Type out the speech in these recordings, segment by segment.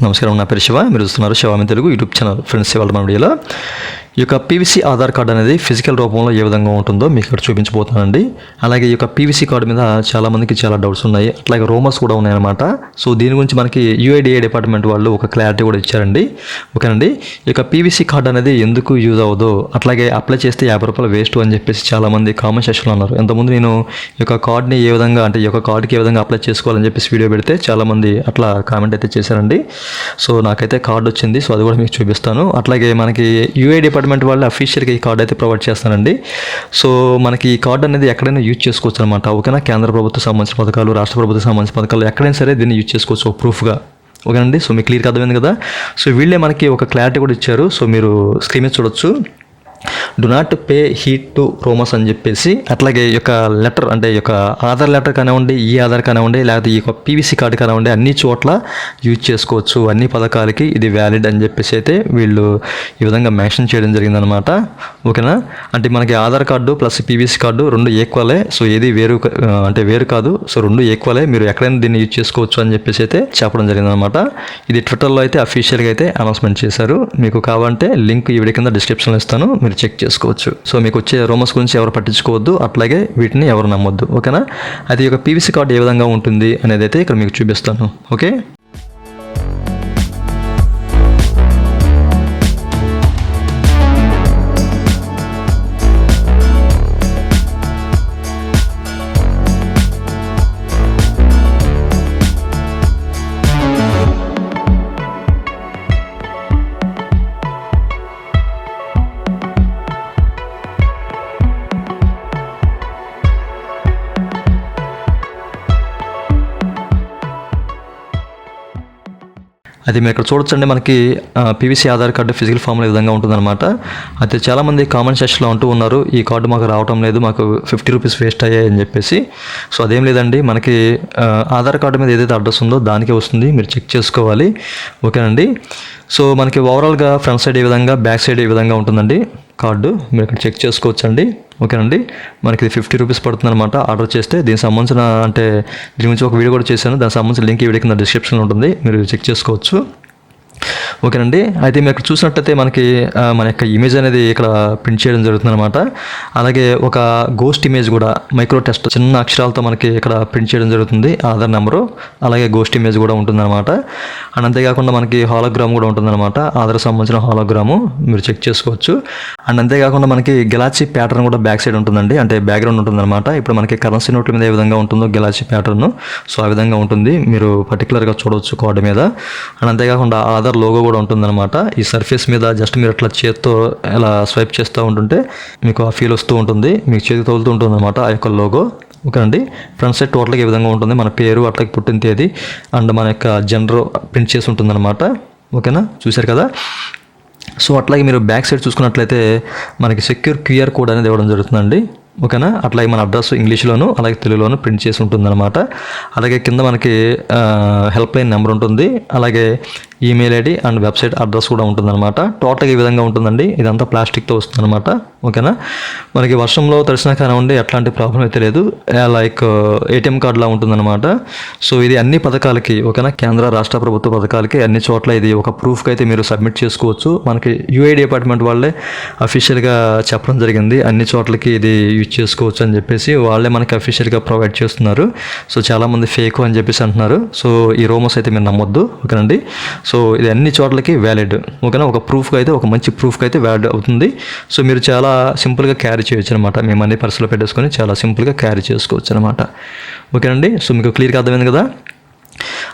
నమస్కారం, నా పేరు శివ. మీరు చూస్తున్నారు Shivami Telugu YouTube channel. Friends, ఇవాళ మన వీడియోలో ఈ యొక్క పీవీసీ ఆధార్ కార్డు అనేది ఫిజికల్ రూపంలో ఏ విధంగా ఉంటుందో మీకు ఇక్కడ చూపించబోతున్నానండి. అలాగే ఈ యొక్క పీవీసీ కార్డు మీద చాలామందికి చాలా డౌట్స్ ఉన్నాయి, అట్లాగే రూమర్స్ కూడా ఉన్నాయన్నమాట. సో దీని గురించి మనకి యూఐడిఏ డిపార్ట్మెంట్ వాళ్ళు ఒక క్లారిటీ కూడా ఇచ్చారండి. ఓకేనండి, ఈ యొక్క పీవీసీ కార్డు అనేది ఎందుకు యూజ్ అవ్వదు, అట్లాగే అప్లై చేస్తే 50 రూపాయలు వేస్ట్ అని చెప్పేసి చాలామంది కామెంట్ సెక్షన్లో ఉన్నారు. ఇంతకుముందు నేను ఈ యొక్క కార్డుని ఏ విధంగా అంటే ఈ యొక్క కార్డుకి ఏ విధంగా అప్లై చేసుకోవాలని చెప్పేసి వీడియో పెడితే చాలామంది అట్లా కామెంట్ అయితే చేశారండి. సో నాకైతే కార్డు వచ్చింది, సో అది కూడా మీకు చూపిస్తాను. అట్లాగే మనకి యూఐ డిపార్ట్మెంట్ వాళ్ళు అఫీషియల్గా ఈ కార్డు అయితే ప్రొవైడ్ చేస్తానండి. సో మనకి ఈ కార్డు అనేది ఎక్కడైనా యూజ్ చేసుకోవచ్చు అనమాట. ఓకేనా, కేంద్ర ప్రభుత్వం సంబంధించిన పథకాలు, రాష్ట్ర ప్రభుత్వం సంబంధించిన పథకాలు ఎక్కడైనా సరే దీన్ని యూజ్ చేసుకోవచ్చు ఒక ప్రూఫ్గా. ఓకేనండి, సో మీకు క్లియర్గా అర్థమైంది కదా. సో వీళ్ళే మనకి ఒక క్లారిటీ కూడా ఇచ్చారు. సో మీరు స్క్రీన్ మీద చూడొచ్చు. Do not pay heat to rumours అని చెప్పేసి, అట్లాగే ఈ యొక్క లెటర్ అంటే ఈ యొక్క ఆధార్ లెటర్ కానివ్వండి, ఈ ఆధార్ కానివ్వండి, లేకపోతే ఈ యొక్క పీవీసీ కార్డు కానివ్వండి, అన్ని చోట్ల యూజ్ చేసుకోవచ్చు, అన్ని పథకాలకి ఇది వ్యాలిడ్ అని చెప్పేసి అయితే వీళ్ళు ఈ విధంగా మెన్షన్ చేయడం జరిగిందనమాట. ఓకేనా, అంటే మనకి Aadhaar card plus PVC card రెండు ఈక్వలే. సో ఏది వేరు కాదు. సో రెండు ఈక్వలే, మీరు ఎక్కడైనా దీన్ని యూజ్ చేసుకోవచ్చు అని చెప్పేసి అయితే చెప్పడం జరిగిందనమాట. ఇది ట్విట్టర్లో అయితే అఫీషియల్గా అయితే అనౌన్స్మెంట్ చేశారు. మీకు కావాలంటే లింక్ ఈ వీడియో కింద డిస్క్రిప్షన్లో ఇస్తాను, మీరు చెక్ చేసుకోవచ్చు. సో మీకు వచ్చే రూమర్స్ గురించి ఎవరు పట్టించుకోవద్దు, అట్లాగే వీటిని ఎవరు నమ్మొద్దు. ఓకేనా, అది ఒక పీవీసీ కార్డు ఏ విధంగా ఉంటుంది అనేది అయితే ఇక్కడ మీకు చూపిస్తాను. ఓకే, అది మీరు ఇక్కడ చూడొచ్చండి. మనకి పీవీసీ ఆధార్ కార్డు ఫిజికల్ ఫామ్లో ఈ విధంగా ఉంటుందన్నమాట. అయితే చాలామంది కామెంట్ సెక్షన్లో అంటూ ఉన్నారు, ఈ కార్డు మాకు రావటం లేదు, మాకు 50 రూపీస్ వేస్ట్ అయ్యాయి అని చెప్పేసి. సో అదేం లేదండి, మనకి ఆధార్ కార్డు మీద ఏదైతే అడ్రస్ ఉందో దానికే వస్తుంది, మీరు చెక్ చేసుకోవాలి. ఓకేనండి, సో మనకి ఓవరాల్గా ఫ్రంట్ సైడ్ ఏ విధంగా, బ్యాక్ సైడ్ ఏ విధంగా ఉంటుందండి కార్డు, మీరు ఇక్కడ చెక్ చేసుకోవచ్చండి. ఓకేనండి, మనకి 50 రూపీస్ పడుతుంది అనమాట ఆర్డర్ చేస్తే. దీనికి సంబంధించిన అంటే దీని గురించి ఒక వీడియో కూడా చేశాను, దానికి సంబంధించిన లింక్ ఈ వీడియో కింద డిస్క్రిప్షన్లో ఉంటుంది, మీరు చెక్ చేసుకోవచ్చు. ఓకేనండి, అయితే మీరు ఇక్కడ చూసినట్టయితే మనకి మన యొక్క ఇమేజ్ అనేది ఇక్కడ ప్రింట్ చేయడం జరుగుతుంది అనమాట. అలాగే ఒక గోస్ట్ ఇమేజ్ కూడా మైక్రో టెస్ట్ చిన్న అక్షరాలతో మనకి ఇక్కడ ప్రింట్ చేయడం జరుగుతుంది, ఆధార్ నెంబరు, అలాగే గోస్ట్ ఇమేజ్ కూడా ఉంటుందన్నమాట. అండ్ అంతేకాకుండా మనకి హాలోగ్రామ్ కూడా ఉంటుందన్నమాట, ఆధార్ సంబంధించిన హాలోగ్రాము, మీరు చెక్ చేసుకోవచ్చు. అండ్ అంతేకాకుండా మనకి గెలాచీ ప్యాటర్న్ కూడా బ్యాక్ సైడ్ ఉంటుందండి, అంటే బ్యాక్గ్రౌండ్ ఉంటుందన్నమాట. ఇప్పుడు మనకి కరెన్సీ నోట్ల మీద ఏ విధంగా ఉంటుందో గెలాచీ ప్యాటర్న్, సో ఆ విధంగా ఉంటుంది, మీరు పర్టికులర్గా చూడవచ్చు కార్డు మీద. అండ్ అంతేకాకుండా ఆధార్ లోగో కూడా ఉంటుందన్నమాట. ఈ సర్ఫేస్ మీద జస్ట్ మీరు అట్లా చేతితో ఇలా స్వైప్ చేస్తూ ఉంటుంటే మీకు ఆ ఫీల్ వస్తూ ఉంటుంది, మీకు చేతికి తగులుతూ ఉంటుంది అనమాట ఆ యొక్క లోగో. ఓకేనండి, ఫ్రంట్ సైడ్ టోటల్గా ఈ విధంగా ఉంటుంది, మన పేరు, అట్లాగే పుట్టిన తేదీ అండ్ మన యొక్క జెండర్ ప్రింట్ చేసి ఉంటుందన్నమాట. ఓకేనా, చూశారు కదా. సో అట్లాగే మీరు బ్యాక్ సైడ్ చూసుకున్నట్లయితే మనకి సెక్యూర్ క్యూఆర్ కోడ్ అనేది ఇవ్వడం జరుగుతుందండి. ఓకేనా, అట్లాగే మన అడ్రస్ ఇంగ్లీష్లోను అలాగే తెలుగులోను ప్రింట్ చేసి ఉంటుందన్నమాట. అలాగే కింద మనకి హెల్ప్ లైన్ నెంబర్ ఉంటుంది, అలాగే email ID and website address కూడా ఉంటుందన్నమాట. టోటల్గా ఈ విధంగా ఉంటుందండి, ఇదంతా ప్లాస్టిక్తో వస్తుందన్నమాట. ఓకేనా, మనకి వర్షంలో తడిసినా కానివ్వండి ఎట్లాంటి ప్రాబ్లం అయితే లేదు, లైక్ ఏటీఎం కార్డులా ఉంటుందన్నమాట. సో ఇది అన్ని పథకాలకి, ఓకేనా, కేంద్ర రాష్ట్ర ప్రభుత్వ పథకాలకి అన్ని చోట్ల ఇది ఒక ప్రూఫ్కి అయితే మీరు సబ్మిట్ చేసుకోవచ్చు. మనకి యూఐ డిపార్ట్మెంట్ వాళ్ళే అఫీషియల్గా చెప్పడం జరిగింది, అన్ని చోట్లకి ఇది యూజ్ చేసుకోవచ్చు అని చెప్పేసి వాళ్ళే మనకి అఫీషియల్గా ప్రొవైడ్ చేస్తున్నారు. సో చాలామంది ఫేక్ అని చెప్పేసి అంటున్నారు. సో ఈ రూమర్స్ అయితే మీరు నమ్మొద్దు. ఓకేనండి, సో ఇది అన్ని చోట్లకి వ్యాలిడ్. ఓకేనా, ఒక ప్రూఫ్గా అయితే, ఒక మంచి ప్రూఫ్గా అయితే వ్యాలిడ్ అవుతుంది. సో మీరు చాలా సింపుల్గా క్యారీ చేయొచ్చు అనమాట, మేము అన్ని పర్సులో పెట్టేసుకొని చాలా సింపుల్గా క్యారీ చేసుకోవచ్చు అనమాట. ఓకేనండి, సో మీకు క్లియర్గా అర్థమైంది కదా.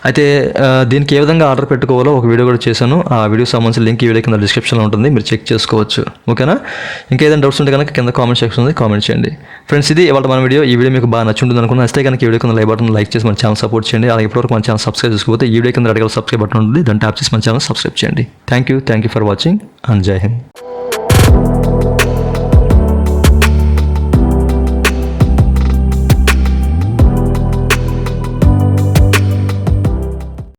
అయితే దీనికి ఏ విధంగా ఆర్డర్ పెట్టుకోవాలో ఒక వీడియో కూడా చేశాను, ఆ వీడియో సంబంధించిన లింక్ ఈ వీడియో కింద డిస్క్రిప్షన్లో ఉంటుంది, మీరు చెక్ చేసుకోవచ్చు. ఓకేనా, ఇంకేదైనా డౌట్స్ ఉంటే కనుక కింద కామెంట్ సెక్షన్ ఉంది, కామెంట్ చేయండి. ఫ్రెండ్స్, ఇది ఇవాళ మన వీడియో. ఈ వీడియో మీకు బాగా నచ్చుంటుంది అనుకున్నా, అయితే కనుక ఈ వీడియో కింద లైక్ బటన్ లైక్ చేసి మన ఛానల్ సపోర్ట్ చేయండి. అలాగే ఇప్పటివరకు మన ఛానల్ సబ్స్క్రైబ్ చేసుకోకపోతే ఈ వీడియో కింద రెడ్ కలర్ సబ్స్క్రైబ్ బటన్ ఉంటుంది, దాన్ని ట్యాప్ చేసి మన ఛానల్ సబ్స్క్రైబ్ చేయండి. Thank you for watching and జై హింద్.